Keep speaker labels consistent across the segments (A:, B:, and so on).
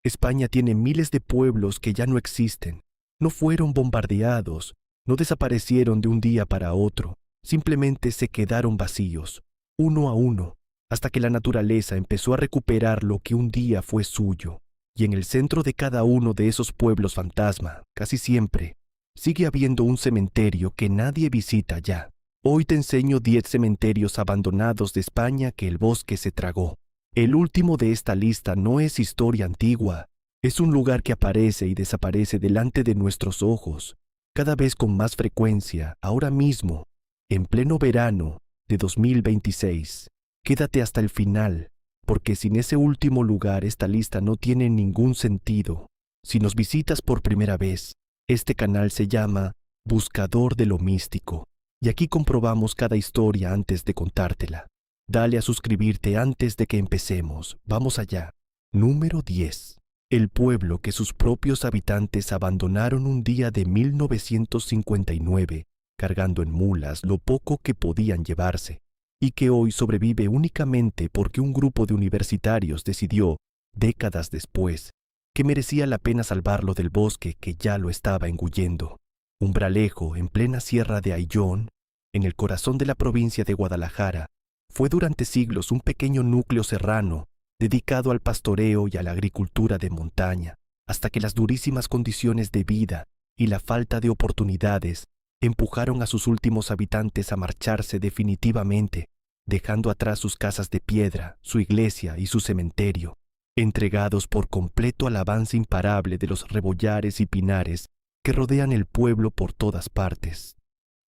A: España tiene miles de pueblos que ya no existen, no fueron bombardeados, no desaparecieron de un día para otro, simplemente se quedaron vacíos, uno a uno, hasta que la naturaleza empezó a recuperar lo que un día fue suyo. Y en el centro de cada uno de esos pueblos fantasma, casi siempre, sigue habiendo un cementerio que nadie visita ya. Hoy te enseño 10 cementerios abandonados de España que el bosque se tragó. El último de esta lista no es historia antigua, es un lugar que aparece y desaparece delante de nuestros ojos, cada vez con más frecuencia, ahora mismo, en pleno verano de 2026. Quédate hasta el final, porque sin ese último lugar esta lista no tiene ningún sentido. Si nos visitas por primera vez, este canal se llama Buscador de lo Místico, y aquí comprobamos cada historia antes de contártela. Dale a suscribirte antes de que empecemos. Vamos allá. Número 10. El pueblo que sus propios habitantes abandonaron un día de 1959, cargando en mulas lo poco que podían llevarse, y que hoy sobrevive únicamente porque un grupo de universitarios decidió, décadas después, que merecía la pena salvarlo del bosque que ya lo estaba engullendo. Umbralejo, en plena sierra de Ayllón, en el corazón de la provincia de Guadalajara, fue durante siglos un pequeño núcleo serrano dedicado al pastoreo y a la agricultura de montaña, hasta que las durísimas condiciones de vida y la falta de oportunidades empujaron a sus últimos habitantes a marcharse definitivamente, dejando atrás sus casas de piedra, su iglesia y su cementerio, entregados por completo al avance imparable de los rebollares y pinares que rodean el pueblo por todas partes.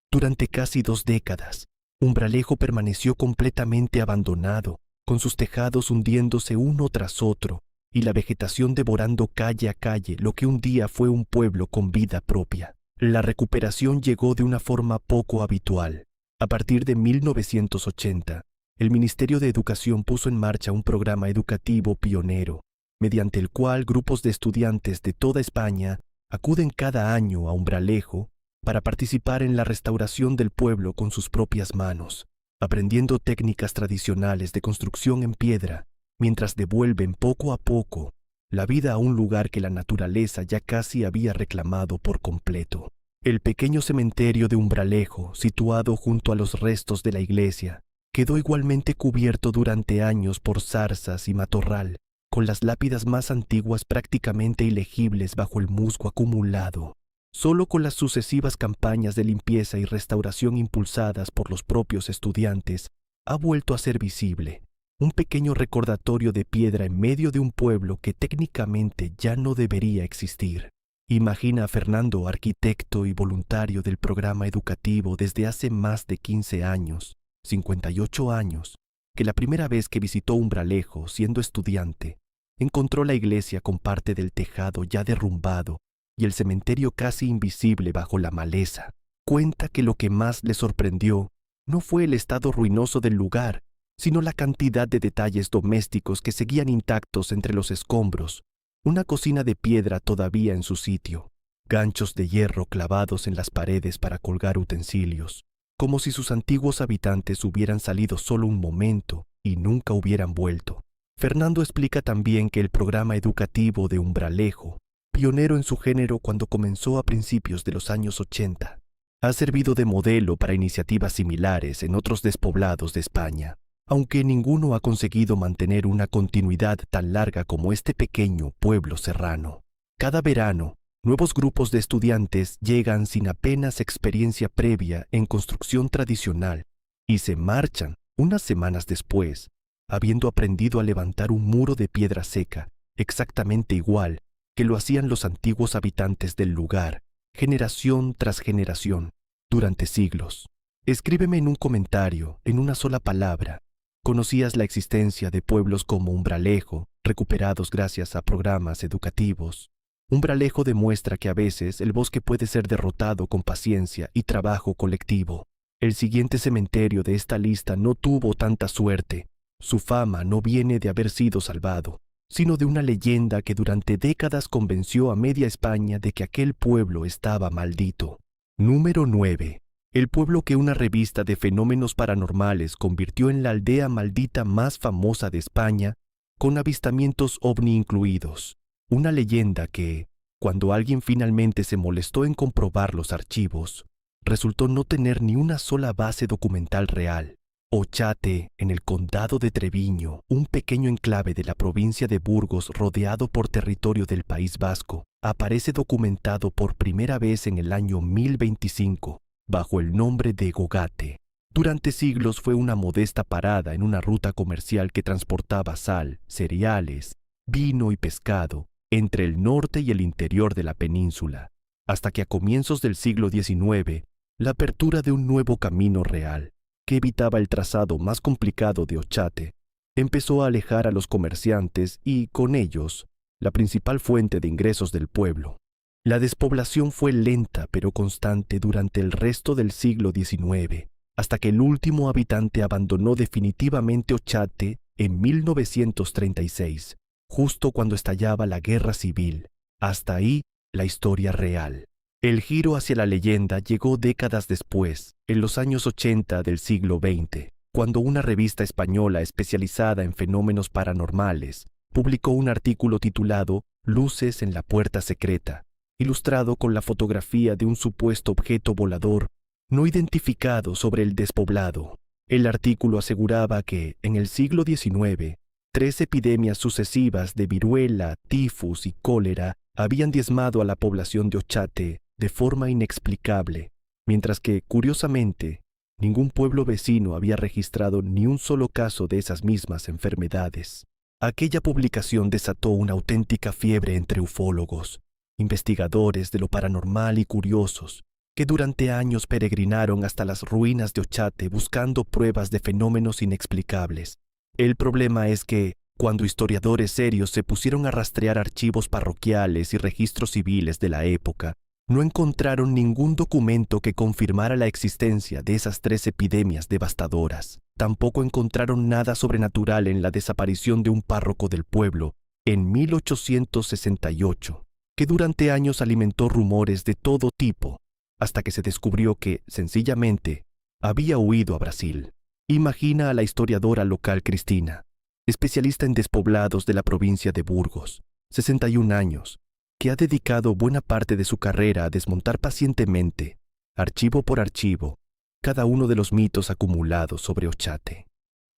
A: Durante casi 2 décadas, Umbralejo permaneció completamente abandonado, con sus tejados hundiéndose uno tras otro y la vegetación devorando calle a calle lo que un día fue un pueblo con vida propia. La recuperación llegó de una forma poco habitual. A partir de 1980, el Ministerio de Educación puso en marcha un programa educativo pionero, mediante el cual grupos de estudiantes de toda España acuden cada año a Umbralejo para participar en la restauración del pueblo con sus propias manos, aprendiendo técnicas tradicionales de construcción en piedra, mientras devuelven poco a poco la vida a un lugar que la naturaleza ya casi había reclamado por completo. El pequeño cementerio de Umbralejo, situado junto a los restos de la iglesia, quedó igualmente cubierto durante años por zarzas y matorral, con las lápidas más antiguas prácticamente ilegibles bajo el musgo acumulado. Solo con las sucesivas campañas de limpieza y restauración impulsadas por los propios estudiantes, ha vuelto a ser visible un pequeño recordatorio de piedra en medio de un pueblo que técnicamente ya no debería existir. Imagina a Fernando, arquitecto y voluntario del programa educativo desde hace más de 15 años, 58 años, que la primera vez que visitó Umbralejo siendo estudiante, encontró la iglesia con parte del tejado ya derrumbado y el cementerio casi invisible bajo la maleza. Cuenta que lo que más le sorprendió no fue el estado ruinoso del lugar, sino la cantidad de detalles domésticos que seguían intactos entre los escombros, una cocina de piedra todavía en su sitio, ganchos de hierro clavados en las paredes para colgar utensilios, como si sus antiguos habitantes hubieran salido solo un momento y nunca hubieran vuelto. Fernando explica también que el programa educativo de Umbralejo, pionero en su género cuando comenzó a principios de los años 80, ha servido de modelo para iniciativas similares en otros despoblados de España, aunque ninguno ha conseguido mantener una continuidad tan larga como este pequeño pueblo serrano. Cada verano, nuevos grupos de estudiantes llegan sin apenas experiencia previa en construcción tradicional y se marchan unas semanas después, habiendo aprendido a levantar un muro de piedra seca, exactamente igual que lo hacían los antiguos habitantes del lugar, generación tras generación, durante siglos. Escríbeme en un comentario, en una sola palabra, ¿conocías la existencia de pueblos como Umbralejo, recuperados gracias a programas educativos? Umbralejo demuestra que a veces el bosque puede ser derrotado con paciencia y trabajo colectivo. El siguiente cementerio de esta lista no tuvo tanta suerte. Su fama no viene de haber sido salvado, sino de una leyenda que durante décadas convenció a media España de que aquel pueblo estaba maldito. Número 9. El pueblo que una revista de fenómenos paranormales convirtió en la aldea maldita más famosa de España, con avistamientos ovni incluidos. Una leyenda que, cuando alguien finalmente se molestó en comprobar los archivos, resultó no tener ni una sola base documental real. Ochate, en el condado de Treviño, un pequeño enclave de la provincia de Burgos rodeado por territorio del País Vasco, aparece documentado por primera vez en el año 1025, bajo el nombre de Gogate. Durante siglos fue una modesta parada en una ruta comercial que transportaba sal, cereales, vino y pescado entre el norte y el interior de la península, hasta que a comienzos del siglo XIX, la apertura de un nuevo camino real, que evitaba el trazado más complicado de Ochate, empezó a alejar a los comerciantes y, con ellos, la principal fuente de ingresos del pueblo. La despoblación fue lenta pero constante durante el resto del siglo XIX, hasta que el último habitante abandonó definitivamente Ochate en 1936, justo cuando estallaba la Guerra Civil. Hasta ahí, la historia real. El giro hacia la leyenda llegó décadas después, en los años 80 del siglo XX, cuando una revista española especializada en fenómenos paranormales publicó un artículo titulado Luces en la puerta secreta, ilustrado con la fotografía de un supuesto objeto volador no identificado sobre el despoblado. El artículo aseguraba que, en el siglo XIX, 3 epidemias sucesivas de viruela, tifus y cólera habían diezmado a la población de Ochate de forma inexplicable, mientras que, curiosamente, ningún pueblo vecino había registrado ni un solo caso de esas mismas enfermedades. Aquella publicación desató una auténtica fiebre entre ufólogos, investigadores de lo paranormal y curiosos, que durante años peregrinaron hasta las ruinas de Ochate buscando pruebas de fenómenos inexplicables. El problema es que, cuando historiadores serios se pusieron a rastrear archivos parroquiales y registros civiles de la época, no encontraron ningún documento que confirmara la existencia de esas 3 epidemias devastadoras. Tampoco encontraron nada sobrenatural en la desaparición de un párroco del pueblo en 1868, que durante años alimentó rumores de todo tipo, hasta que se descubrió que, sencillamente, había huido a Brasil. Imagina a la historiadora local Cristina, especialista en despoblados de la provincia de Burgos, 61 años, que ha dedicado buena parte de su carrera a desmontar pacientemente, archivo por archivo, cada uno de los mitos acumulados sobre Ochate.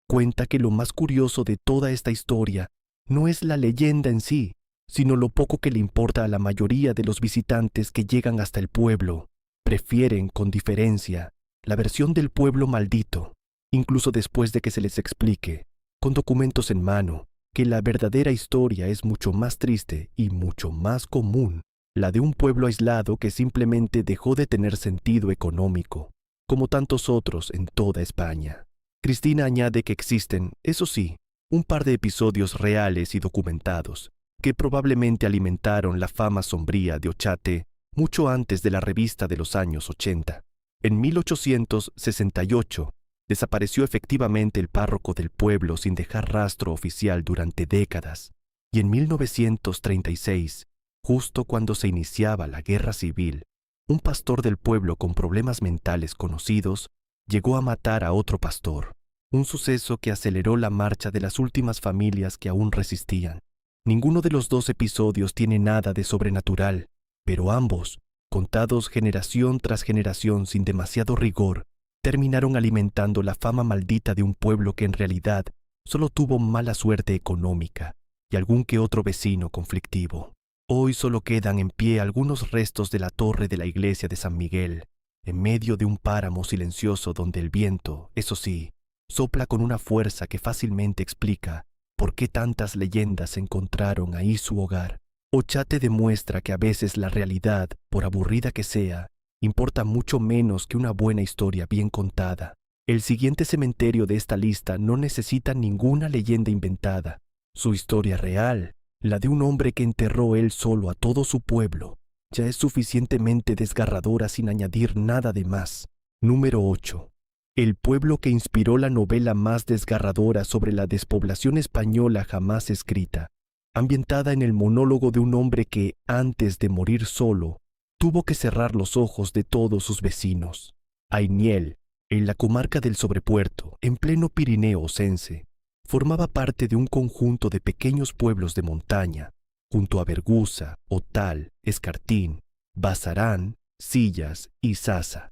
A: Cuenta que lo más curioso de toda esta historia no es la leyenda en sí, sino lo poco que le importa a la mayoría de los visitantes que llegan hasta el pueblo. Prefieren, con diferencia, la versión del pueblo maldito, incluso después de que se les explique, con documentos en mano, que la verdadera historia es mucho más triste y mucho más común, la de un pueblo aislado que simplemente dejó de tener sentido económico, como tantos otros en toda España. Cristina añade que existen, eso sí, un par de episodios reales y documentados, que probablemente alimentaron la fama sombría de Ochate mucho antes de la revista de los años 80. En 1868, desapareció efectivamente el párroco del pueblo sin dejar rastro oficial durante décadas, y en 1936, justo cuando se iniciaba la guerra civil, un pastor del pueblo con problemas mentales conocidos llegó a matar a otro pastor, un suceso que aceleró la marcha de las últimas familias que aún resistían. Ninguno de los 2 episodios tiene nada de sobrenatural, pero ambos, contados generación tras generación sin demasiado rigor, terminaron alimentando la fama maldita de un pueblo que en realidad solo tuvo mala suerte económica y algún que otro vecino conflictivo. Hoy solo quedan en pie algunos restos de la torre de la iglesia de San Miguel, en medio de un páramo silencioso donde el viento, eso sí, sopla con una fuerza que fácilmente explica por qué tantas leyendas encontraron ahí su hogar. Ochate demuestra que a veces la realidad, por aburrida que sea, importa mucho menos que una buena historia bien contada. El siguiente cementerio de esta lista no necesita ninguna leyenda inventada. Su historia real, la de un hombre que enterró él solo a todo su pueblo, ya es suficientemente desgarradora sin añadir nada de más. Número 8. El pueblo que inspiró la novela más desgarradora sobre la despoblación española jamás escrita, ambientada en el monólogo de un hombre que, antes de morir solo, tuvo que cerrar los ojos de todos sus vecinos. Ainiel, en la comarca del Sobrepuerto, en pleno Pirineo osense, formaba parte de un conjunto de pequeños pueblos de montaña, junto a Bergusa, Otal, Escartín, Bazarán, Sillas y Sasa,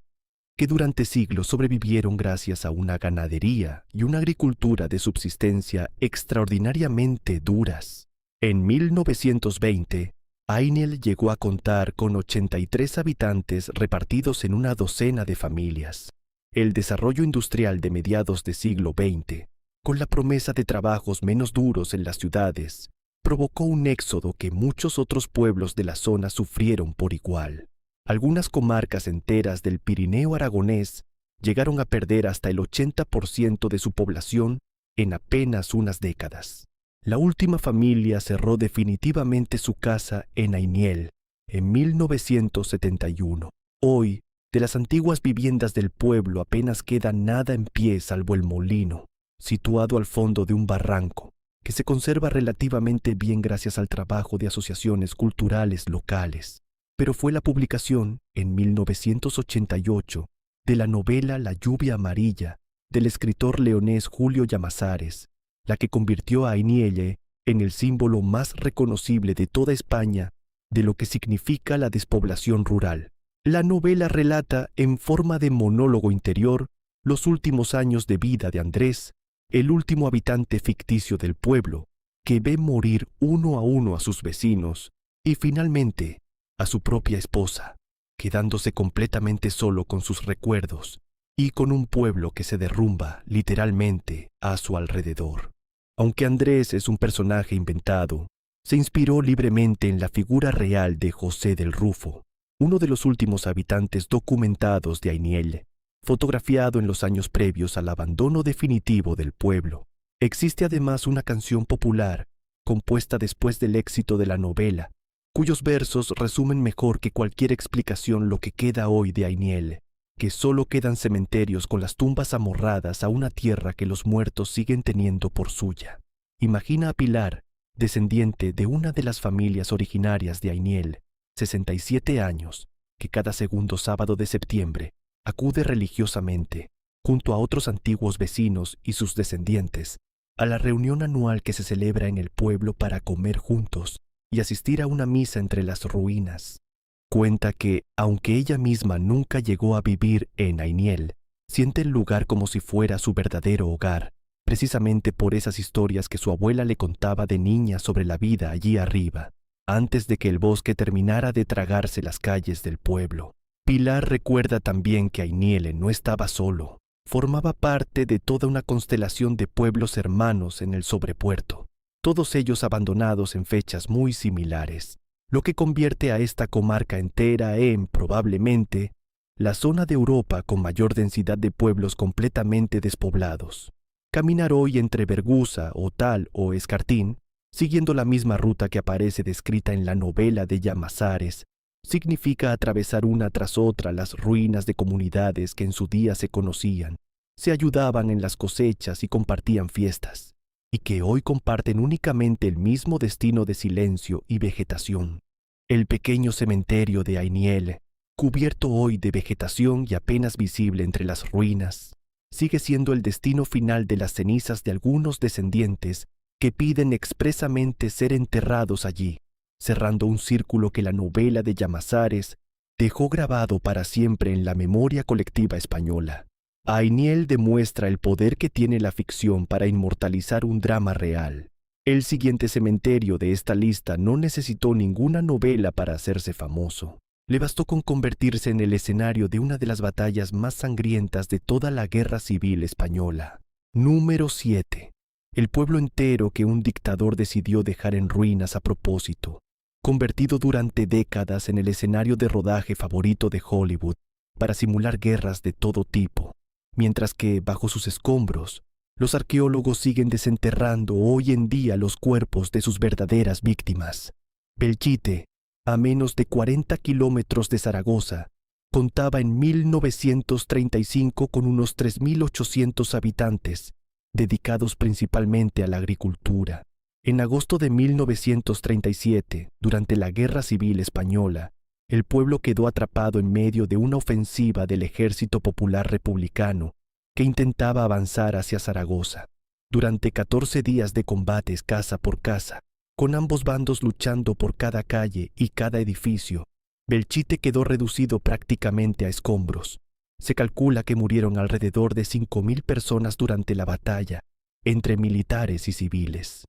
A: que durante siglos sobrevivieron gracias a una ganadería y una agricultura de subsistencia extraordinariamente duras. En 1920, Ainel llegó a contar con 83 habitantes repartidos en una docena de familias. El desarrollo industrial de mediados del siglo XX, con la promesa de trabajos menos duros en las ciudades, provocó un éxodo que muchos otros pueblos de la zona sufrieron por igual. Algunas comarcas enteras del Pirineo aragonés llegaron a perder hasta el 80% de su población en apenas unas décadas. La última familia cerró definitivamente su casa en Ainiel en 1971. Hoy, de las antiguas viviendas del pueblo apenas queda nada en pie salvo el molino, situado al fondo de un barranco, que se conserva relativamente bien gracias al trabajo de asociaciones culturales locales. Pero fue la publicación, en 1988, de la novela La lluvia amarilla, del escritor leonés Julio Llamazares, la que convirtió a Ainielle en el símbolo más reconocible de toda España de lo que significa la despoblación rural. La novela relata, en forma de monólogo interior, los últimos años de vida de Andrés, el último habitante ficticio del pueblo, que ve morir uno a uno a sus vecinos y finalmente a su propia esposa, quedándose completamente solo con sus recuerdos y con un pueblo que se derrumba literalmente a su alrededor. Aunque Andrés es un personaje inventado, se inspiró libremente en la figura real de José del Rufo, uno de los últimos habitantes documentados de Ainielle, fotografiado en los años previos al abandono definitivo del pueblo. Existe además una canción popular, compuesta después del éxito de la novela, cuyos versos resumen mejor que cualquier explicación lo que queda hoy de Ainielle, que solo quedan cementerios con las tumbas amorradas a una tierra que los muertos siguen teniendo por suya. Imagina a Pilar, descendiente de una de las familias originarias de Ainielle, 67 años, que cada segundo sábado de septiembre acude religiosamente, junto a otros antiguos vecinos y sus descendientes, a la reunión anual que se celebra en el pueblo para comer juntos y asistir a una misa entre las ruinas. Cuenta que, aunque ella misma nunca llegó a vivir en Ainielle, siente el lugar como si fuera su verdadero hogar, precisamente por esas historias que su abuela le contaba de niña sobre la vida allí arriba, antes de que el bosque terminara de tragarse las calles del pueblo. Pilar recuerda también que Ainielle no estaba solo, formaba parte de toda una constelación de pueblos hermanos en el sobrepuerto, todos ellos abandonados en fechas muy similares, lo que convierte a esta comarca entera en, probablemente, la zona de Europa con mayor densidad de pueblos completamente despoblados. Caminar hoy entre Bergusa, Otal o Escartín, siguiendo la misma ruta que aparece descrita en la novela de Llamazares, significa atravesar una tras otra las ruinas de comunidades que en su día se conocían, se ayudaban en las cosechas y compartían fiestas, y que hoy comparten únicamente el mismo destino de silencio y vegetación. El pequeño cementerio de Ainielle, cubierto hoy de vegetación y apenas visible entre las ruinas, sigue siendo el destino final de las cenizas de algunos descendientes que piden expresamente ser enterrados allí, cerrando un círculo que la novela de Llamazares dejó grabado para siempre en la memoria colectiva española. Ainielle demuestra el poder que tiene la ficción para inmortalizar un drama real. El siguiente cementerio de esta lista no necesitó ninguna novela para hacerse famoso. Le bastó con convertirse en el escenario de una de las batallas más sangrientas de toda la Guerra Civil Española. Número 7. El pueblo entero que un dictador decidió dejar en ruinas a propósito, convertido durante décadas en el escenario de rodaje favorito de Hollywood para simular guerras de todo tipo, mientras que, bajo sus escombros, los arqueólogos siguen desenterrando hoy en día los cuerpos de sus verdaderas víctimas. Belchite, a menos de 40 kilómetros de Zaragoza, contaba en 1935 con unos 3.800 habitantes, dedicados principalmente a la agricultura. En agosto de 1937, durante la Guerra Civil Española, el pueblo quedó atrapado en medio de una ofensiva del Ejército Popular Republicano que intentaba avanzar hacia Zaragoza. Durante 14 días de combates casa por casa, Con ambos bandos luchando por cada calle y cada edificio, Belchite quedó reducido prácticamente a escombros. Se calcula que murieron alrededor de 5.000 personas durante la batalla, entre militares y civiles.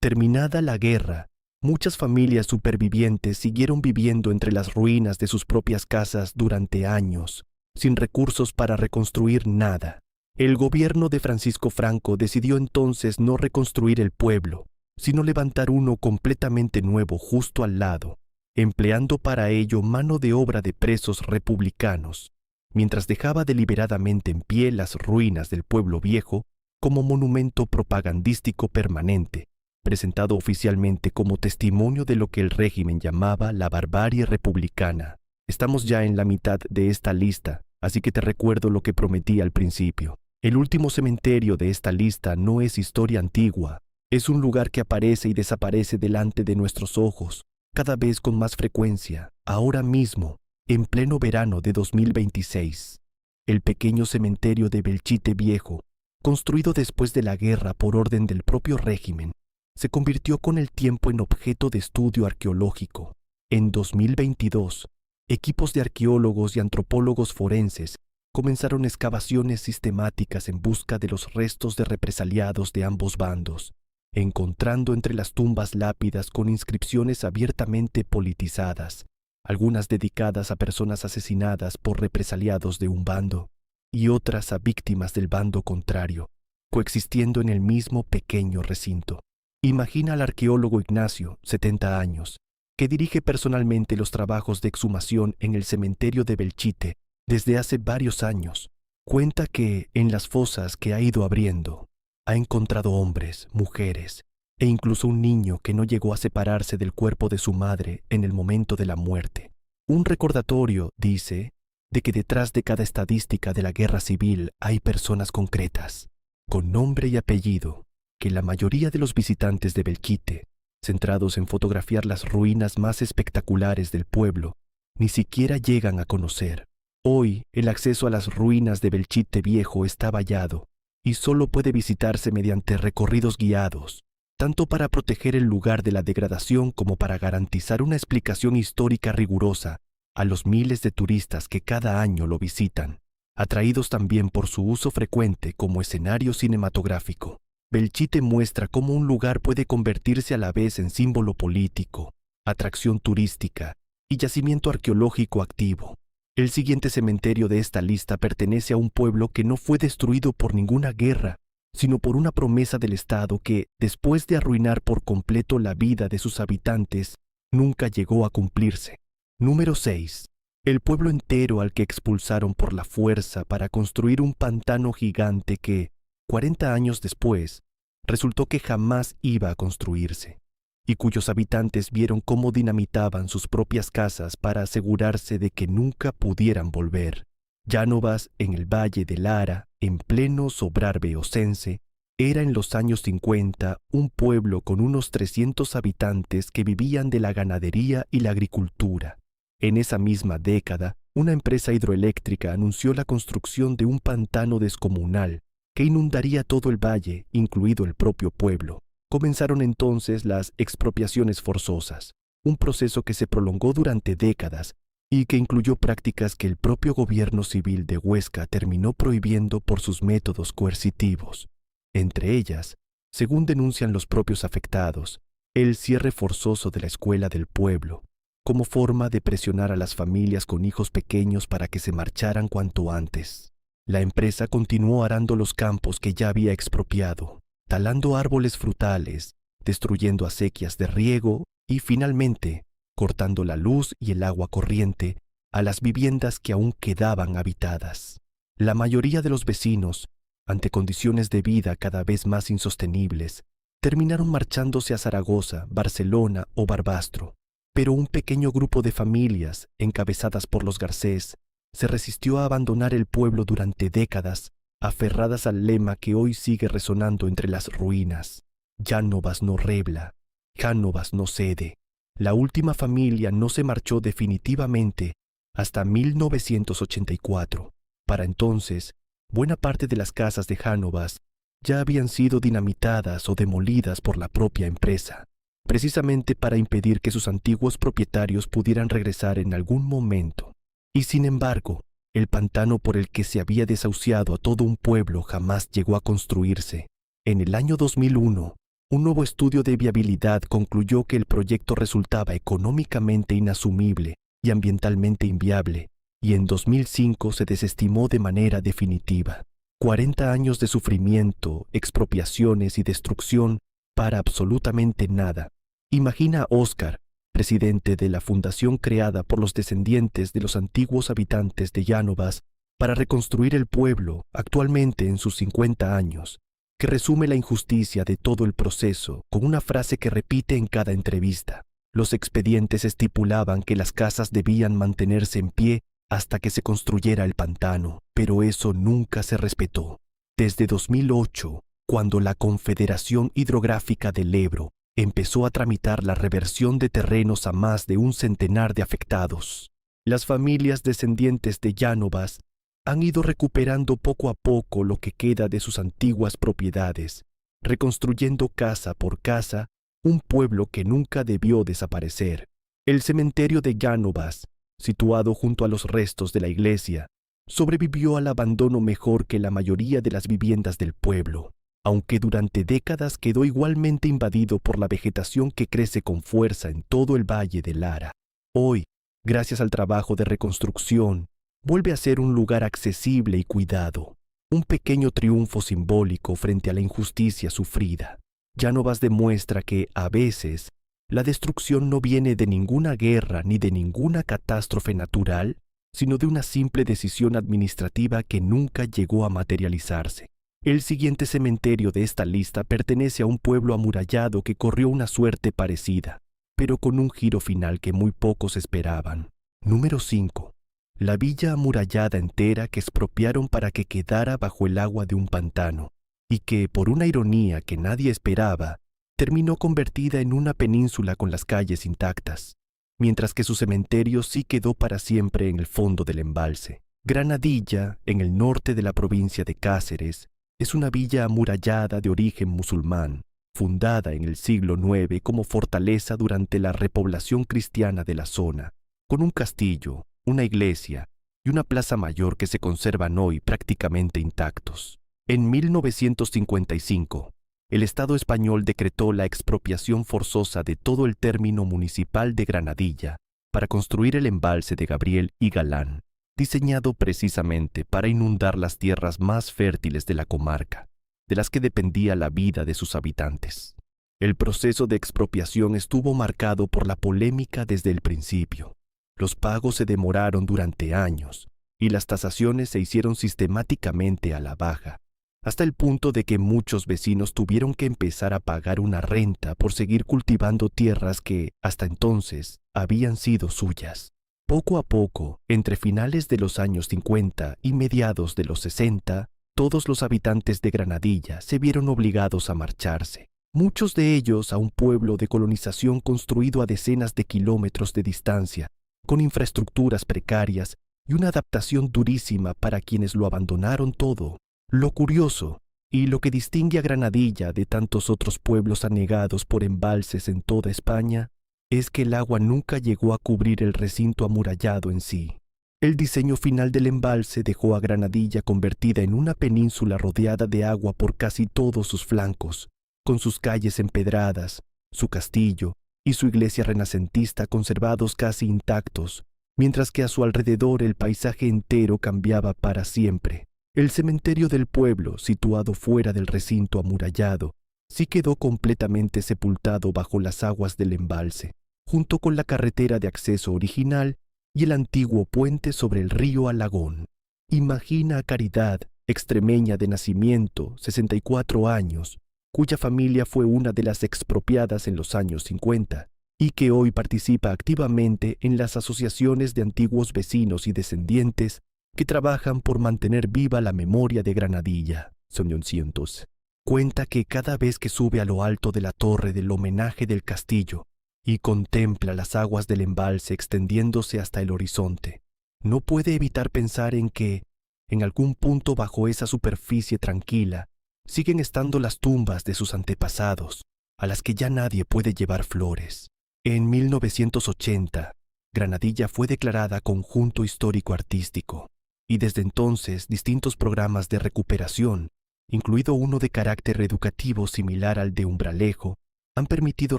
A: Terminada la guerra, muchas familias supervivientes siguieron viviendo entre las ruinas de sus propias casas durante años, sin recursos para reconstruir nada. El gobierno de Francisco Franco decidió entonces no reconstruir el pueblo, sino levantar uno completamente nuevo justo al lado, empleando para ello mano de obra de presos republicanos, mientras dejaba deliberadamente en pie las ruinas del pueblo viejo como monumento propagandístico permanente, presentado oficialmente como testimonio de lo que el régimen llamaba la barbarie republicana. Estamos ya en la mitad de esta lista, así que te recuerdo lo que prometí al principio. El último cementerio de esta lista no es historia antigua, es un lugar que aparece y desaparece delante de nuestros ojos, cada vez con más frecuencia, ahora mismo, en pleno verano de 2026. El pequeño cementerio de Belchite Viejo, construido después de la guerra por orden del propio régimen, se convirtió con el tiempo en objeto de estudio arqueológico. En 2022, equipos de arqueólogos y antropólogos forenses comenzaron excavaciones sistemáticas en busca de los restos de represaliados de ambos bandos, encontrando entre las tumbas lápidas con inscripciones abiertamente politizadas, algunas dedicadas a personas asesinadas por represaliados de un bando y otras a víctimas del bando contrario, coexistiendo en el mismo pequeño recinto. Imagina al arqueólogo Ignacio, 70 años, que dirige personalmente los trabajos de exhumación en el cementerio de Belchite desde hace varios años. Cuenta que, en las fosas que ha ido abriendo, ha encontrado hombres, mujeres e incluso un niño que no llegó a separarse del cuerpo de su madre en el momento de la muerte. Un recordatorio, dice, de que detrás de cada estadística de la guerra civil hay personas concretas, con nombre y apellido, que la mayoría de los visitantes de Belchite, centrados en fotografiar las ruinas más espectaculares del pueblo, ni siquiera llegan a conocer. Hoy, el acceso a las ruinas de Belchite Viejo está vallado y solo puede visitarse mediante recorridos guiados, tanto para proteger el lugar de la degradación como para garantizar una explicación histórica rigurosa a los miles de turistas que cada año lo visitan, atraídos también por su uso frecuente como escenario cinematográfico. Belchite muestra cómo un lugar puede convertirse a la vez en símbolo político, atracción turística y yacimiento arqueológico activo. El siguiente cementerio de esta lista pertenece a un pueblo que no fue destruido por ninguna guerra, sino por una promesa del Estado que, después de arruinar por completo la vida de sus habitantes, nunca llegó a cumplirse. Número 6. El pueblo entero al que expulsaron por la fuerza para construir un pantano gigante que, 40 años después, resultó que jamás iba a construirse, y cuyos habitantes vieron cómo dinamitaban sus propias casas para asegurarse de que nunca pudieran volver. Llánovas, en el Valle de Lara, en pleno Sobrarbe Ocense, era en los años 50 un pueblo con unos 300 habitantes que vivían de la ganadería y la agricultura. En esa misma década, una empresa hidroeléctrica anunció la construcción de un pantano descomunal que inundaría todo el valle, incluido el propio pueblo. Comenzaron entonces las expropiaciones forzosas, un proceso que se prolongó durante décadas y que incluyó prácticas que el propio gobierno civil de Huesca terminó prohibiendo por sus métodos coercitivos. Entre ellas, según denuncian los propios afectados, el cierre forzoso de la escuela del pueblo, como forma de presionar a las familias con hijos pequeños para que se marcharan cuanto antes. La empresa continuó arando los campos que ya había expropiado, talando árboles frutales, destruyendo acequias de riego y, finalmente, cortando la luz y el agua corriente a las viviendas que aún quedaban habitadas. La mayoría de los vecinos, ante condiciones de vida cada vez más insostenibles, terminaron marchándose a Zaragoza, Barcelona o Barbastro, pero un pequeño grupo de familias, encabezadas por los Garcés, se resistió a abandonar el pueblo durante décadas, aferradas al lema que hoy sigue resonando entre las ruinas: Llánovas no rebla, Jánovas no cede. La última familia no se marchó definitivamente hasta 1984. Para entonces, buena parte de las casas de Jánovas ya habían sido dinamitadas o demolidas por la propia empresa. precisamente para impedir que sus antiguos propietarios pudieran regresar en algún momento. Y sin embargo, el pantano por el que se había desahuciado a todo un pueblo jamás llegó a construirse. En el año 2001, un nuevo estudio de viabilidad concluyó que el proyecto resultaba económicamente inasumible y ambientalmente inviable, y en 2005 se desestimó de manera definitiva. 40 años de sufrimiento, expropiaciones y destrucción para absolutamente nada. Imagina a Oscar, presidente de la fundación creada por los descendientes de los antiguos habitantes de Jánovas para reconstruir el pueblo actualmente en sus 50 años, que resume la injusticia de todo el proceso con una frase que repite en cada entrevista. Los expedientes estipulaban que las casas debían mantenerse en pie hasta que se construyera el pantano, pero eso nunca se respetó. Desde 2008, cuando la Confederación Hidrográfica del Ebro empezó a tramitar la reversión de terrenos a más de un centenar de afectados, las familias descendientes de Jánovas han ido recuperando poco a poco lo que queda de sus antiguas propiedades, reconstruyendo casa por casa un pueblo que nunca debió desaparecer. El cementerio de Jánovas, situado junto a los restos de la iglesia, sobrevivió al abandono mejor que la mayoría de las viviendas del pueblo, aunque durante décadas quedó igualmente invadido por la vegetación que crece con fuerza en todo el valle de Lara. Hoy, gracias al trabajo de reconstrucción, vuelve a ser un lugar accesible y cuidado, un pequeño triunfo simbólico frente a la injusticia sufrida. Jánovas demuestra que, a veces, la destrucción no viene de ninguna guerra ni de ninguna catástrofe natural, sino de una simple decisión administrativa que nunca llegó a materializarse. El siguiente cementerio de esta lista pertenece a un pueblo amurallado que corrió una suerte parecida, pero con un giro final que muy pocos esperaban. Número 5. La villa amurallada entera que expropiaron para que quedara bajo el agua de un pantano, y que, por una ironía que nadie esperaba, terminó convertida en una península con las calles intactas, mientras que su cementerio sí quedó para siempre en el fondo del embalse. Granadilla, en el norte de la provincia de Cáceres, es una villa amurallada de origen musulmán, fundada en el siglo IX como fortaleza durante la repoblación cristiana de la zona, con un castillo, una iglesia y una plaza mayor que se conservan hoy prácticamente intactos. En 1955, el Estado español decretó la expropiación forzosa de todo el término municipal de Granadilla para construir el embalse de Gabriel y Galán, diseñado precisamente para inundar las tierras más fértiles de la comarca, de las que dependía la vida de sus habitantes. El proceso de expropiación estuvo marcado por la polémica desde el principio. Los pagos se demoraron durante años y las tasaciones se hicieron sistemáticamente a la baja, hasta el punto de que muchos vecinos tuvieron que empezar a pagar una renta por seguir cultivando tierras que, hasta entonces, habían sido suyas. Poco a poco, entre finales de los años 50 y mediados de los 60, todos los habitantes de Granadilla se vieron obligados a marcharse, muchos de ellos a un pueblo de colonización construido a decenas de kilómetros de distancia, con infraestructuras precarias y una adaptación durísima para quienes lo abandonaron todo. Lo curioso, y lo que distingue a Granadilla de tantos otros pueblos anegados por embalses en toda España, es que el agua nunca llegó a cubrir el recinto amurallado en sí. El diseño final del embalse dejó a Granadilla convertida en una península rodeada de agua por casi todos sus flancos, con sus calles empedradas, su castillo y su iglesia renacentista conservados casi intactos, mientras que a su alrededor el paisaje entero cambiaba para siempre. El cementerio del pueblo, situado fuera del recinto amurallado, sí quedó completamente sepultado bajo las aguas del embalse, junto con la carretera de acceso original y el antiguo puente sobre el río Alagón. Imagina a Caridad, extremeña de nacimiento, 64 años, cuya familia fue una de las expropiadas en los años 50 y que hoy participa activamente en las asociaciones de antiguos vecinos y descendientes que trabajan por mantener viva la memoria de Granadilla. Son cientos. Cuenta que cada vez que sube a lo alto de la torre del homenaje del castillo y contempla las aguas del embalse extendiéndose hasta el horizonte, no puede evitar pensar en que, en algún punto bajo esa superficie tranquila, siguen estando las tumbas de sus antepasados, a las que ya nadie puede llevar flores. En 1980, Granadilla fue declarada Conjunto Histórico-Artístico, y desde entonces distintos programas de recuperación, incluido uno de carácter educativo similar al de Umbralejo, han permitido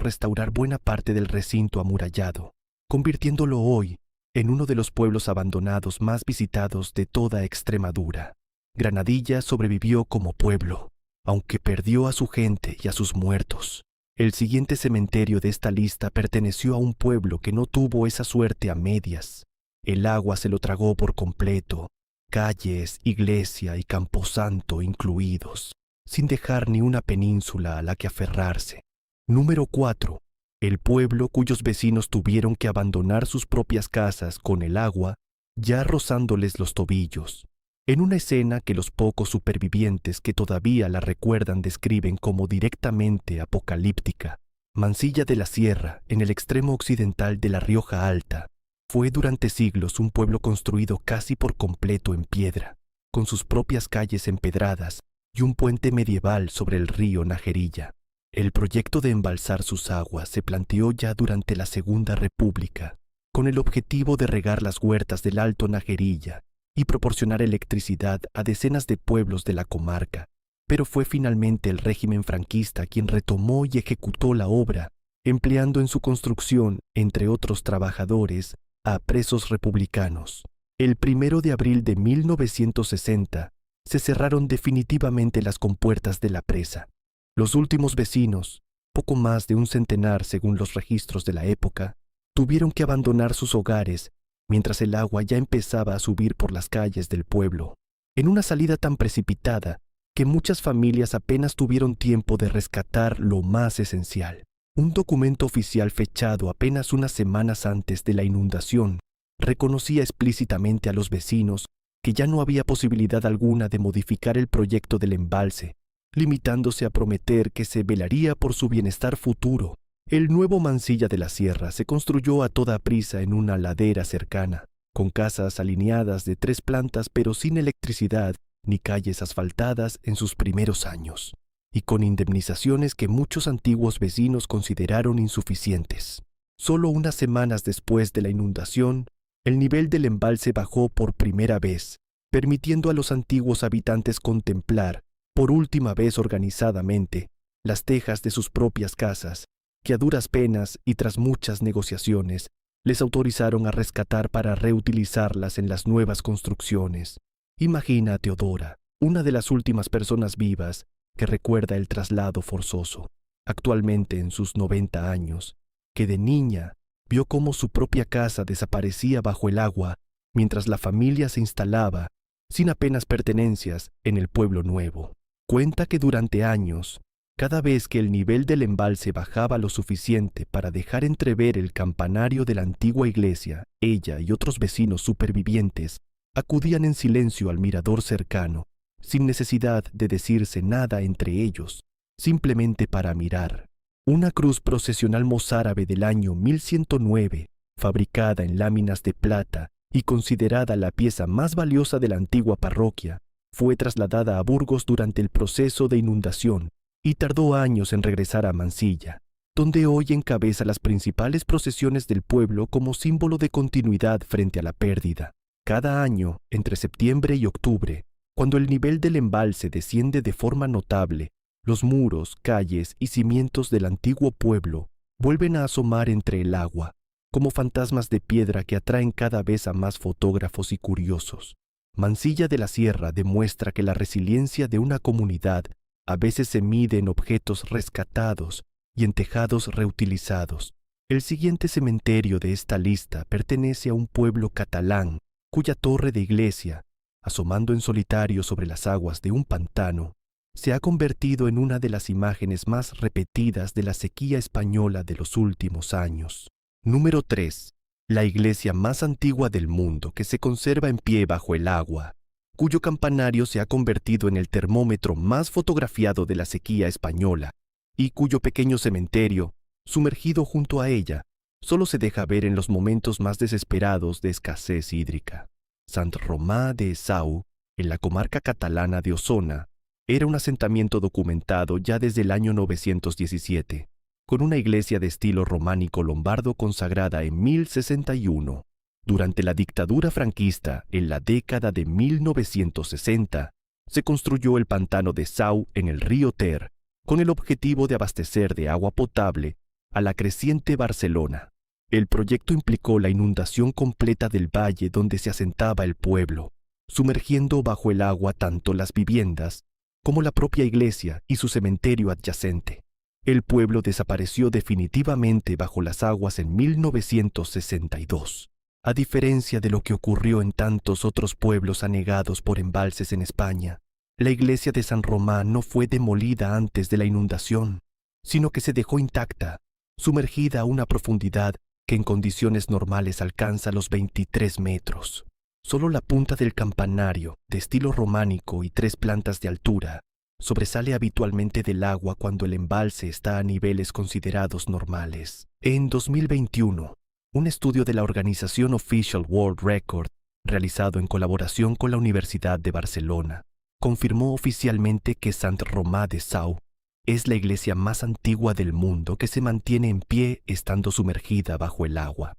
A: restaurar buena parte del recinto amurallado, convirtiéndolo hoy en uno de los pueblos abandonados más visitados de toda Extremadura. Granadilla sobrevivió como pueblo, aunque perdió a su gente y a sus muertos. El siguiente cementerio de esta lista perteneció a un pueblo que no tuvo esa suerte a medias. El agua se lo tragó por completo, calles, iglesia y camposanto incluidos, sin dejar ni una península a la que aferrarse. Número 4. El pueblo cuyos vecinos tuvieron que abandonar sus propias casas con el agua ya rozándoles los tobillos, en una escena que los pocos supervivientes que todavía la recuerdan describen como directamente apocalíptica. Mansilla de la Sierra, en el extremo occidental de La Rioja Alta, fue durante siglos un pueblo construido casi por completo en piedra, con sus propias calles empedradas y un puente medieval sobre el río Najerilla. El proyecto de embalsar sus aguas se planteó ya durante la Segunda República, con el objetivo de regar las huertas del Alto Najerilla y proporcionar electricidad a decenas de pueblos de la comarca, pero fue finalmente el régimen franquista quien retomó y ejecutó la obra, empleando en su construcción, entre otros trabajadores, a presos republicanos. El 1 de abril de 1960 se cerraron definitivamente las compuertas de la presa. Los últimos vecinos, poco más de un centenar según los registros de la época, tuvieron que abandonar sus hogares mientras el agua ya empezaba a subir por las calles del pueblo, en una salida tan precipitada que muchas familias apenas tuvieron tiempo de rescatar lo más esencial. Un documento oficial fechado apenas unas semanas antes de la inundación reconocía explícitamente a los vecinos que ya no había posibilidad alguna de modificar el proyecto del embalse, limitándose a prometer que se velaría por su bienestar futuro. El nuevo Mansilla de la Sierra se construyó a toda prisa en una ladera cercana, con casas alineadas de 3 plantas pero sin electricidad ni calles asfaltadas en sus primeros años, y con indemnizaciones que muchos antiguos vecinos consideraron insuficientes. Solo unas semanas después de la inundación, el nivel del embalse bajó por primera vez, permitiendo a los antiguos habitantes contemplar, por última vez organizadamente, las tejas de sus propias casas, que a duras penas y tras muchas negociaciones les autorizaron a rescatar para reutilizarlas en las nuevas construcciones. Imagina a Teodora, una de las últimas personas vivas que recuerda el traslado forzoso, actualmente en sus 90 años, que de niña vio cómo su propia casa desaparecía bajo el agua mientras la familia se instalaba, sin apenas pertenencias, en el pueblo nuevo. Cuenta que durante años, cada vez que el nivel del embalse bajaba lo suficiente para dejar entrever el campanario de la antigua iglesia, ella y otros vecinos supervivientes acudían en silencio al mirador cercano, sin necesidad de decirse nada entre ellos, simplemente para mirar. Una cruz procesional mozárabe del año 1109, fabricada en láminas de plata y considerada la pieza más valiosa de la antigua parroquia, fue trasladada a Burgos durante el proceso de inundación y tardó años en regresar a Mansilla, donde hoy encabeza las principales procesiones del pueblo como símbolo de continuidad frente a la pérdida. Cada año, entre septiembre y octubre, cuando el nivel del embalse desciende de forma notable, los muros, calles y cimientos del antiguo pueblo vuelven a asomar entre el agua, como fantasmas de piedra que atraen cada vez a más fotógrafos y curiosos. Mansilla de la Sierra demuestra que la resiliencia de una comunidad a veces se mide en objetos rescatados y en tejados reutilizados. El siguiente cementerio de esta lista pertenece a un pueblo catalán, cuya torre de iglesia, asomando en solitario sobre las aguas de un pantano, se ha convertido en una de las imágenes más repetidas de la sequía española de los últimos años. Número 3. La iglesia más antigua del mundo que se conserva en pie bajo el agua, cuyo campanario se ha convertido en el termómetro más fotografiado de la sequía española, y cuyo pequeño cementerio, sumergido junto a ella, solo se deja ver en los momentos más desesperados de escasez hídrica. Sant Romà de Sau, en la comarca catalana de Osona, era un asentamiento documentado ya desde el año 917. con una iglesia de estilo románico lombardo consagrada en 1061. Durante la dictadura franquista, en la década de 1960, se construyó el pantano de Sau en el río Ter, con el objetivo de abastecer de agua potable a la creciente Barcelona. El proyecto implicó la inundación completa del valle donde se asentaba el pueblo, sumergiendo bajo el agua tanto las viviendas como la propia iglesia y su cementerio adyacente. El pueblo desapareció definitivamente bajo las aguas en 1962. A diferencia de lo que ocurrió en tantos otros pueblos anegados por embalses en España, la iglesia de San Román no fue demolida antes de la inundación, sino que se dejó intacta, sumergida a una profundidad que en condiciones normales alcanza los 23 metros. Solo la punta del campanario, de estilo románico y 3 plantas de altura, sobresale habitualmente del agua cuando el embalse está a niveles considerados normales. En 2021, un estudio de la organización Official World Record, realizado en colaboración con la Universidad de Barcelona, confirmó oficialmente que Sant Romà de Sau es la iglesia más antigua del mundo que se mantiene en pie estando sumergida bajo el agua.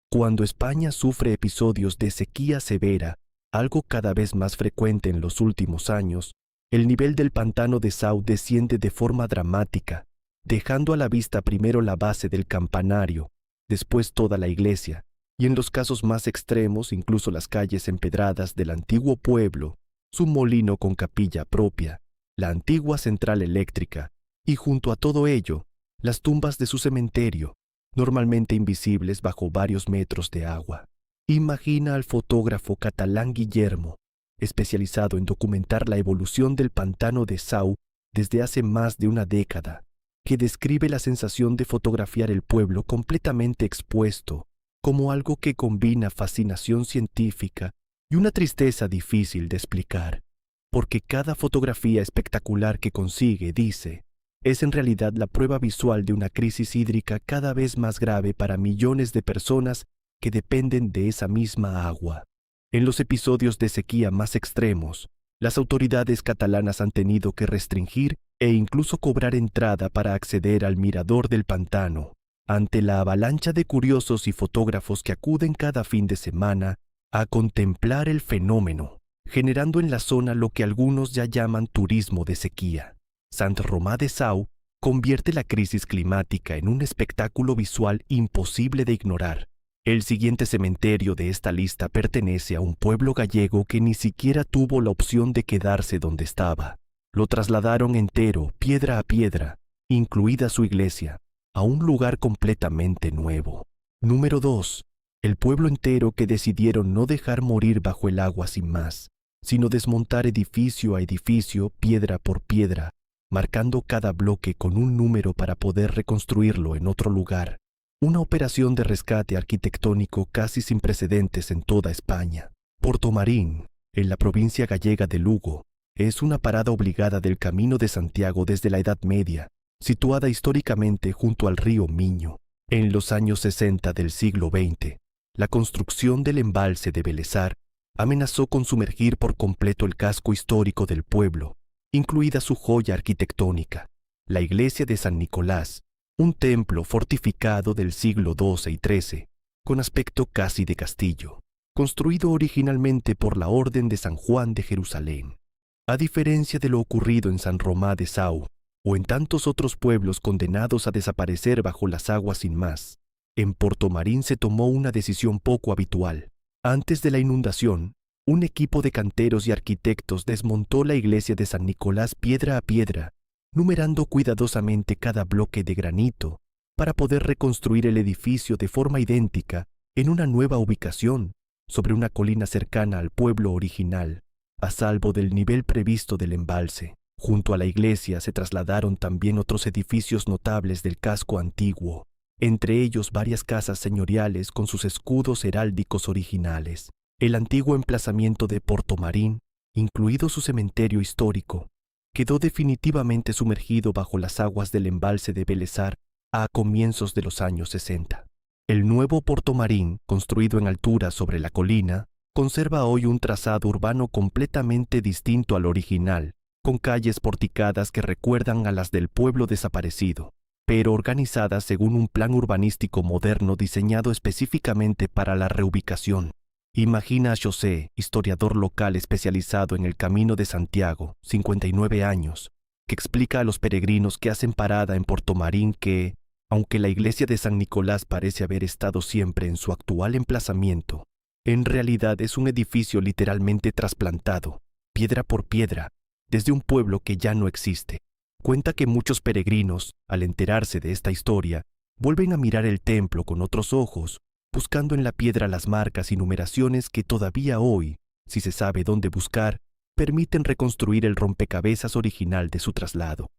A: Cuando España sufre episodios de sequía severa, algo cada vez más frecuente en los últimos años, el nivel del pantano de Sau desciende de forma dramática, dejando a la vista primero la base del campanario, después toda la iglesia, y en los casos más extremos incluso las calles empedradas del antiguo pueblo, su molino con capilla propia, la antigua central eléctrica, y junto a todo ello, las tumbas de su cementerio, normalmente invisibles bajo varios metros de agua. Imagina al fotógrafo catalán Guillermo, especializado en documentar la evolución del pantano de Sau desde hace más de una década, que describe la sensación de fotografiar el pueblo completamente expuesto como algo que combina fascinación científica y una tristeza difícil de explicar, porque cada fotografía espectacular que consigue, dice, es en realidad la prueba visual de una crisis hídrica cada vez más grave para millones de personas que dependen de esa misma agua. En los episodios de sequía más extremos, las autoridades catalanas han tenido que restringir e incluso cobrar entrada para acceder al mirador del pantano, ante la avalancha de curiosos y fotógrafos que acuden cada fin de semana a contemplar el fenómeno, generando en la zona lo que algunos ya llaman turismo de sequía. Sant Romà de Sau convierte la crisis climática en un espectáculo visual imposible de ignorar. El siguiente cementerio de esta lista pertenece a un pueblo gallego que ni siquiera tuvo la opción de quedarse donde estaba. Lo trasladaron entero, piedra a piedra, incluida su iglesia, a un lugar completamente nuevo. Número 2. El pueblo entero que decidieron no dejar morir bajo el agua sin más, sino desmontar edificio a edificio, piedra por piedra, marcando cada bloque con un número para poder reconstruirlo en otro lugar. Una operación de rescate arquitectónico casi sin precedentes en toda España. Portomarín, en la provincia gallega de Lugo, es una parada obligada del Camino de Santiago desde la Edad Media, situada históricamente junto al río Miño. En los años 60 del siglo XX, la construcción del embalse de Belesar amenazó con sumergir por completo el casco histórico del pueblo, incluida su joya arquitectónica, la iglesia de San Nicolás, un templo fortificado del siglo XII y XIII, con aspecto casi de castillo, construido originalmente por la Orden de San Juan de Jerusalén. A diferencia de lo ocurrido en San Romà de Sau, o en tantos otros pueblos condenados a desaparecer bajo las aguas sin más, en Portomarín se tomó una decisión poco habitual. Antes de la inundación, un equipo de canteros y arquitectos desmontó la iglesia de San Nicolás piedra a piedra, numerando cuidadosamente cada bloque de granito para poder reconstruir el edificio de forma idéntica en una nueva ubicación, sobre una colina cercana al pueblo original, a salvo del nivel previsto del embalse. Junto a la iglesia se trasladaron también otros edificios notables del casco antiguo, entre ellos varias casas señoriales con sus escudos heráldicos originales. El antiguo emplazamiento de Portomarín, incluido su cementerio histórico, quedó definitivamente sumergido bajo las aguas del embalse de Belesar a comienzos de los años 60. El nuevo Portomarín, construido en altura sobre la colina, conserva hoy un trazado urbano completamente distinto al original, con calles porticadas que recuerdan a las del pueblo desaparecido. pero organizadas según un plan urbanístico moderno diseñado específicamente para la reubicación. Imagina a José, historiador local especializado en el Camino de Santiago, 59 años, que explica a los peregrinos que hacen parada en Portomarín que, aunque la iglesia de San Nicolás parece haber estado siempre en su actual emplazamiento, en realidad es un edificio literalmente trasplantado, piedra por piedra, desde un pueblo que ya no existe. Cuenta que muchos peregrinos, al enterarse de esta historia, vuelven a mirar el templo con otros ojos, buscando en la piedra las marcas y numeraciones que todavía hoy, si se sabe dónde buscar, permiten reconstruir el rompecabezas original de su traslado.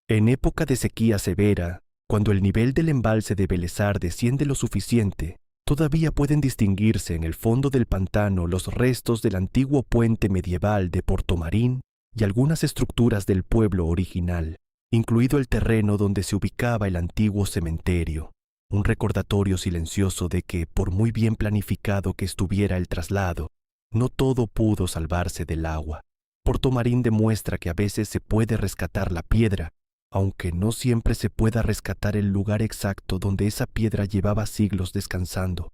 A: En época de sequía severa, cuando el nivel del embalse de Belezar desciende lo suficiente, todavía pueden distinguirse en el fondo del pantano los restos del antiguo puente medieval de Portomarín y algunas estructuras del pueblo original, incluido el terreno donde se ubicaba el antiguo cementerio, un recordatorio silencioso de que, por muy bien planificado que estuviera el traslado, no todo pudo salvarse del agua. Portomarín demuestra que a veces se puede rescatar la piedra, aunque no siempre se pueda rescatar el lugar exacto donde esa piedra llevaba siglos descansando.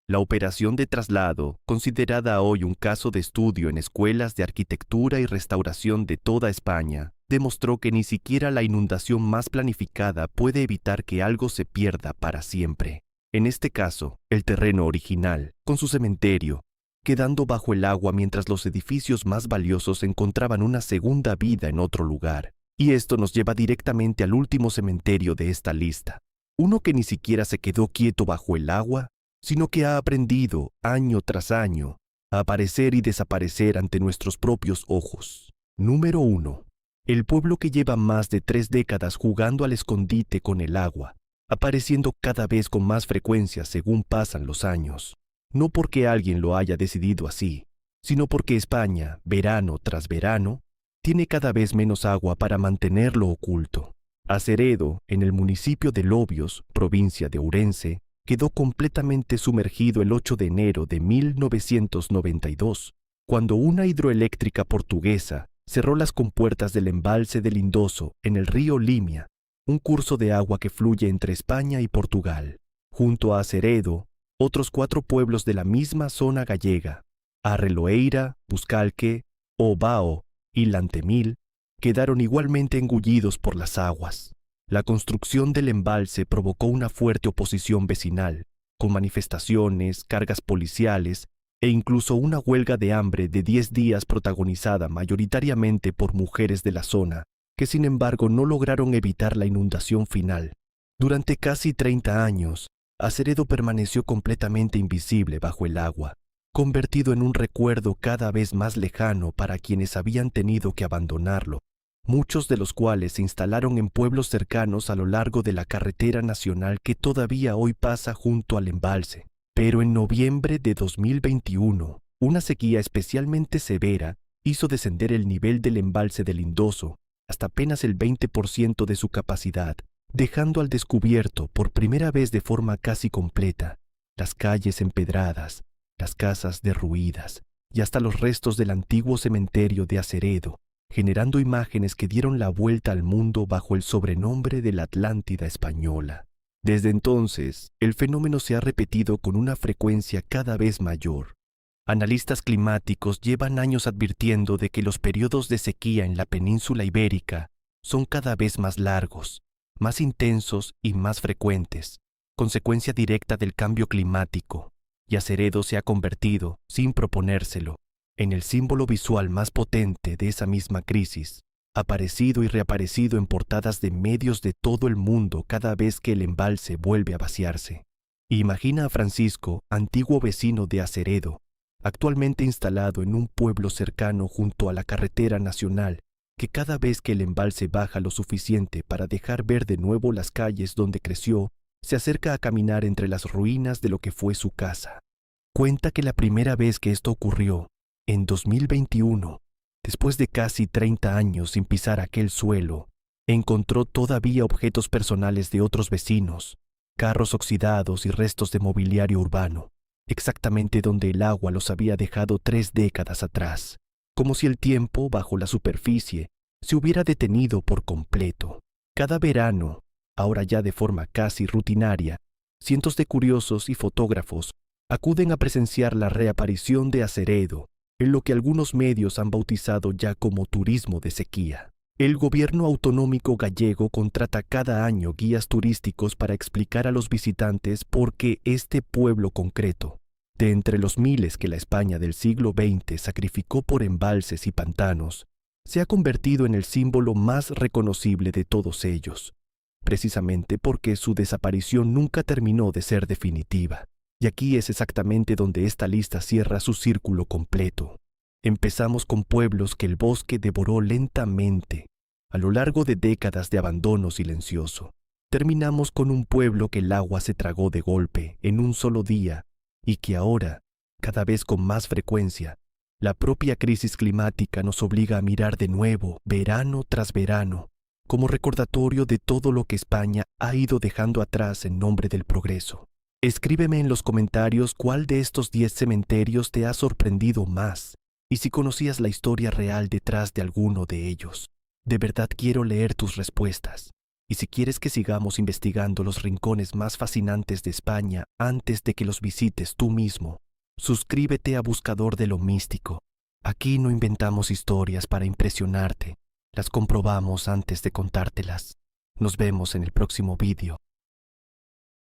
A: La operación de traslado, considerada hoy un caso de estudio en escuelas de arquitectura y restauración de toda España, demostró que ni siquiera la inundación más planificada puede evitar que algo se pierda para siempre. En este caso, el terreno original, con su cementerio, quedando bajo el agua mientras los edificios más valiosos encontraban una segunda vida en otro lugar. Y esto nos lleva directamente al último cementerio de esta lista, uno que ni siquiera se quedó quieto bajo el agua, sino que ha aprendido, año tras año, a aparecer y desaparecer ante nuestros propios ojos. Número 1. El pueblo que lleva más de 3 décadas jugando al escondite con el agua, apareciendo cada vez con más frecuencia según pasan los años. No porque alguien lo haya decidido así, sino porque España, verano tras verano, tiene cada vez menos agua para mantenerlo oculto. Aceredo, en el municipio de Lobios, provincia de Ourense, quedó completamente sumergido el 8 de enero de 1992, cuando una hidroeléctrica portuguesa cerró las compuertas del embalse del Lindoso en el río Limia, un curso de agua que fluye entre España y Portugal. Junto a Aceredo, otros 4 pueblos de la misma zona gallega, Arreloeira, Buscalque, Obao y Lantemil, quedaron igualmente engullidos por las aguas. La construcción del embalse provocó una fuerte oposición vecinal, con manifestaciones, cargas policiales e incluso una huelga de hambre de 10 días protagonizada mayoritariamente por mujeres de la zona, que sin embargo no lograron evitar la inundación final. Durante casi 30 años, Aceredo permaneció completamente invisible bajo el agua, convertido en un recuerdo cada vez más lejano para quienes habían tenido que abandonarlo, muchos de los cuales se instalaron en pueblos cercanos a lo largo de la carretera nacional que todavía hoy pasa junto al embalse. Pero en noviembre de 2021, una sequía especialmente severa hizo descender el nivel del embalse del Lindoso hasta apenas el 20% de su capacidad, dejando al descubierto, por primera vez de forma casi completa, las calles empedradas, las casas derruidas y hasta los restos del antiguo cementerio de Aceredo, generando imágenes que dieron la vuelta al mundo bajo el sobrenombre de la Atlántida española. Desde entonces, el fenómeno se ha repetido con una frecuencia cada vez mayor. Analistas climáticos llevan años advirtiendo de que los periodos de sequía en la península ibérica son cada vez más largos, más intensos y más frecuentes, consecuencia directa del cambio climático, y Aceredo se ha convertido, sin proponérselo, en el símbolo visual más potente de esa misma crisis, aparecido y reaparecido en portadas de medios de todo el mundo cada vez que el embalse vuelve a vaciarse. Imagina a Francisco, antiguo vecino de Aceredo, actualmente instalado en un pueblo cercano junto a la carretera nacional, que cada vez que el embalse baja lo suficiente para dejar ver de nuevo las calles donde creció, se acerca a caminar entre las ruinas de lo que fue su casa. Cuenta que la primera vez que esto ocurrió, en 2021, después de casi 30 años sin pisar aquel suelo, encontró todavía objetos personales de otros vecinos, carros oxidados y restos de mobiliario urbano, exactamente donde el agua los había dejado 3 décadas atrás, como si el tiempo, bajo la superficie, se hubiera detenido por completo. Cada verano, ahora ya de forma casi rutinaria, cientos de curiosos y fotógrafos acuden a presenciar la reaparición de Aceredo, en lo que algunos medios han bautizado ya como turismo de sequía. El gobierno autonómico gallego contrata cada año guías turísticos para explicar a los visitantes por qué este pueblo concreto, de entre los miles que la España del siglo XX sacrificó por embalses y pantanos, se ha convertido en el símbolo más reconocible de todos ellos, precisamente porque su desaparición nunca terminó de ser definitiva. Y aquí es exactamente donde esta lista cierra su círculo completo. Empezamos con pueblos que el bosque devoró lentamente, a lo largo de décadas de abandono silencioso. Terminamos con un pueblo que el agua se tragó de golpe en un solo día y que ahora, cada vez con más frecuencia, la propia crisis climática nos obliga a mirar de nuevo, verano tras verano, como recordatorio de todo lo que España ha ido dejando atrás en nombre del progreso. Escríbeme en los comentarios cuál de estos 10 cementerios te ha sorprendido más y si conocías la historia real detrás de alguno de ellos. De verdad quiero leer tus respuestas. Y si quieres que sigamos investigando los rincones más fascinantes de España antes de que los visites tú mismo, suscríbete a Buscador de lo Místico. Aquí no inventamos historias para impresionarte, las comprobamos antes de contártelas. Nos vemos en el próximo vídeo.